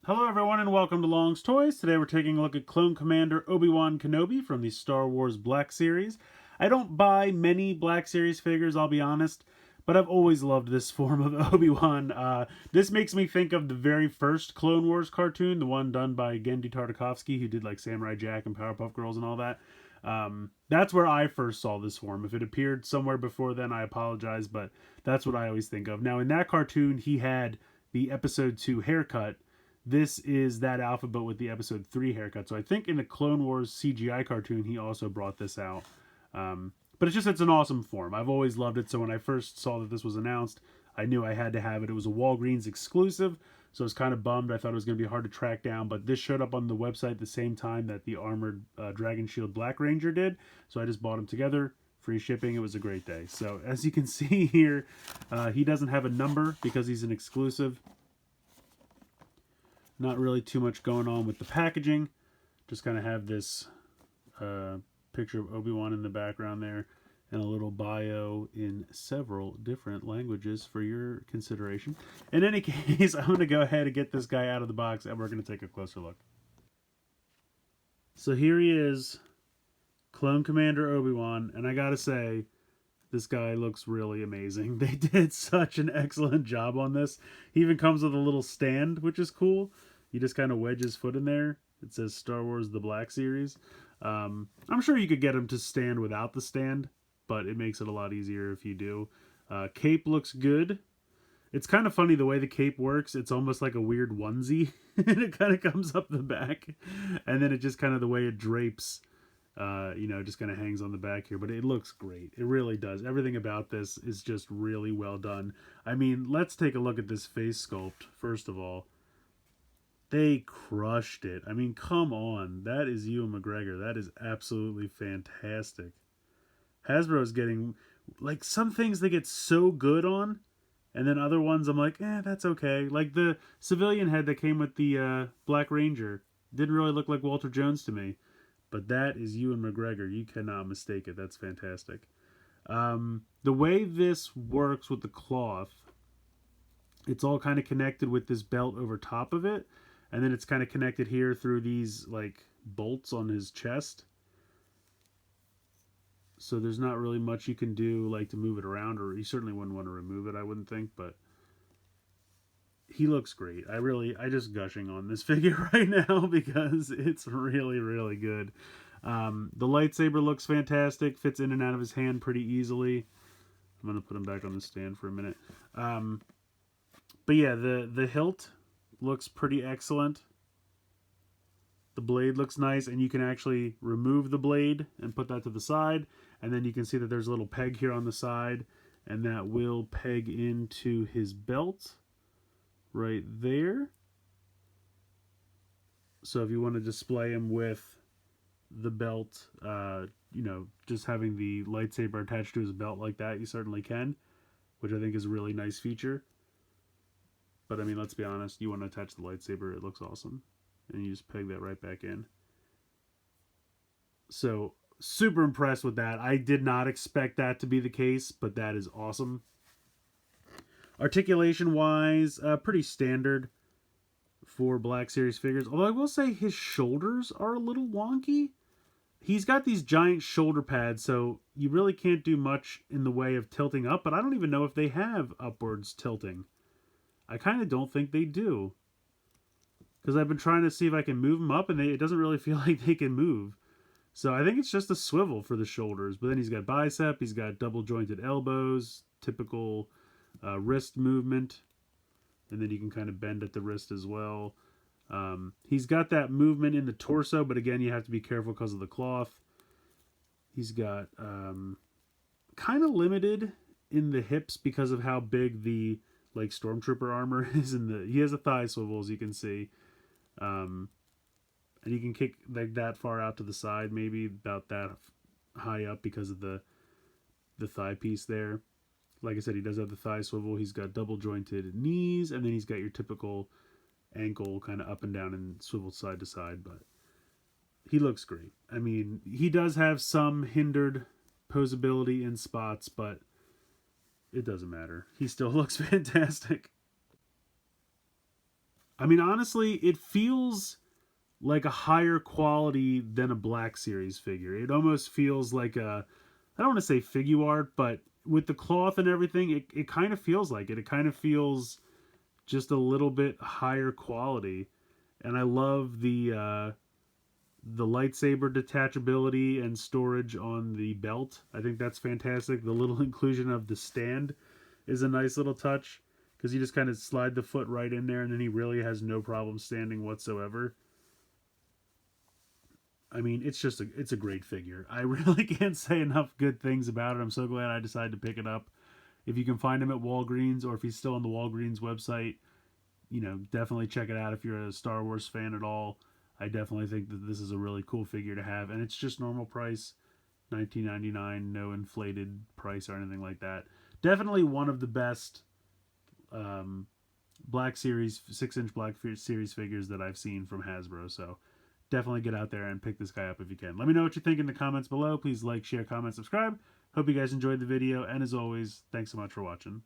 Hello everyone and welcome to Long's Toys. Today we're taking a look at Clone Commander Obi-Wan Kenobi from the Star Wars Black Series. I don't buy many Black Series figures, I'll be honest, but I've always loved this form of Obi-Wan. This makes me think of the very first Clone Wars cartoon, the one done by Genndy Tartakovsky, who did like Samurai Jack and Powerpuff Girls and all that. That's where I first saw this form. If it appeared somewhere before then, I apologize, but that's what I always think of. Now, in that cartoon, he had the Episode 2 haircut. This is that alphabet with the Episode 3 haircut. So I think in the Clone Wars CGI cartoon, he also brought this out. But it's an awesome form. I've always loved it. So when I first saw that this was announced, I knew I had to have it. It was a Walgreens exclusive, so I was kind of bummed. I thought it was going to be hard to track down, but this showed up on the website the same time that the Armored Dragon Shield Black Ranger did. So I just bought them together. Free shipping. It was a great day. So as you can see here, he doesn't have a number because he's an exclusive. Not really too much going on with the packaging. Just kind of have this picture of Obi-Wan in the background there and a little bio in several different languages for your consideration. In any case, I'm going to go ahead and get this guy out of the box and we're going to take a closer look. So here he is, Clone Commander Obi-Wan, and I gotta say, this guy looks really amazing. They did such an excellent job on this. He even comes with a little stand, which is cool. You just kind of wedge his foot in there. It says Star Wars The Black Series. I'm sure you could get him to stand without the stand, but it makes it a lot easier if you do. Cape looks good. It's kind of funny the way the cape works. It's almost like a weird onesie. And it kind of comes up the back. And then it just kind of the way it drapes, just kind of hangs on the back here. But it looks great. It really does. Everything about this is just really well done. I mean, let's take a look at this face sculpt, first of all. They crushed it. I mean, come on. That is Ewan McGregor. That is absolutely fantastic. Hasbro's getting, like, some things they get so good on, and then other ones I'm like, that's okay. Like the civilian head that came with the Black Ranger. Didn't really look like Walter Jones to me. But that is Ewan McGregor. You cannot mistake it. That's fantastic. The way this works with the cloth, it's all kind of connected with this belt over top of it. And then it's kind of connected here through these like bolts on his chest. So there's not really much you can do like to move it around, or you certainly wouldn't want to remove it, I wouldn't think, but he looks great. I just gushing on this figure right now because it's really, really good. The lightsaber looks fantastic, fits in and out of his hand pretty easily. I'm going to put him back on the stand for a minute. But yeah, the hilt looks pretty excellent. The blade looks nice, and you can actually remove the blade and put that to the side, and then you can see that there's a little peg here on the side, and that will peg into his belt right there. So if you want to display him with the belt, just having the lightsaber attached to his belt like that, you certainly can, which I think is a really nice feature. But I mean, let's be honest, you want to attach the lightsaber, it looks awesome. And you just peg that right back in. So, super impressed with that. I did not expect that to be the case, but that is awesome. Articulation-wise, pretty standard for Black Series figures. Although I will say his shoulders are a little wonky. He's got these giant shoulder pads, so you really can't do much in the way of tilting up, but I don't even know if they have upwards tilting. I kind of don't think they do. Because I've been trying to see if I can move them up, and it doesn't really feel like they can move. So I think it's just a swivel for the shoulders. But then he's got bicep, he's got double jointed elbows, typical wrist movement. And then you can kind of bend at the wrist as well. He's got that movement in the torso, but again, you have to be careful because of the cloth. He's got kind of limited in the hips because of how big the like stormtrooper armor is he has a thigh swivel, as you can see. And you can kick like that far out to the side, maybe about that high up because of the thigh piece there. Like I said, he does have the thigh swivel. He's got double jointed knees, and then he's got your typical ankle kind of up and down and swiveled side to side, but he looks great. I mean, he does have some hindered posability in spots, but it doesn't matter. He still looks fantastic. I mean, honestly, it feels like a higher quality than a Black Series figure. It almost feels like a, I don't want to say figure art, but with the cloth and everything, it kind of feels like it. It kind of feels just a little bit higher quality. And I love the lightsaber detachability and storage on the belt. I think that's fantastic. The little inclusion of the stand is a nice little touch because you just kind of slide the foot right in there and then he really has no problem standing whatsoever. I mean, it's a great figure. I really can't say enough good things about it. I'm so glad I decided to pick it up. If you can find him at Walgreens or if he's still on the Walgreens website, definitely check it out if you're a Star Wars fan at all. I definitely think that this is a really cool figure to have, and it's just normal price, $19.99, no inflated price or anything like that. Definitely one of the best um, Black Series 6-inch Black Series figures that I've seen from Hasbro. So definitely get out there and pick this guy up if you can. Let me know what you think in the comments below. Please like, share, comment, subscribe. Hope you guys enjoyed the video, and as always, thanks so much for watching.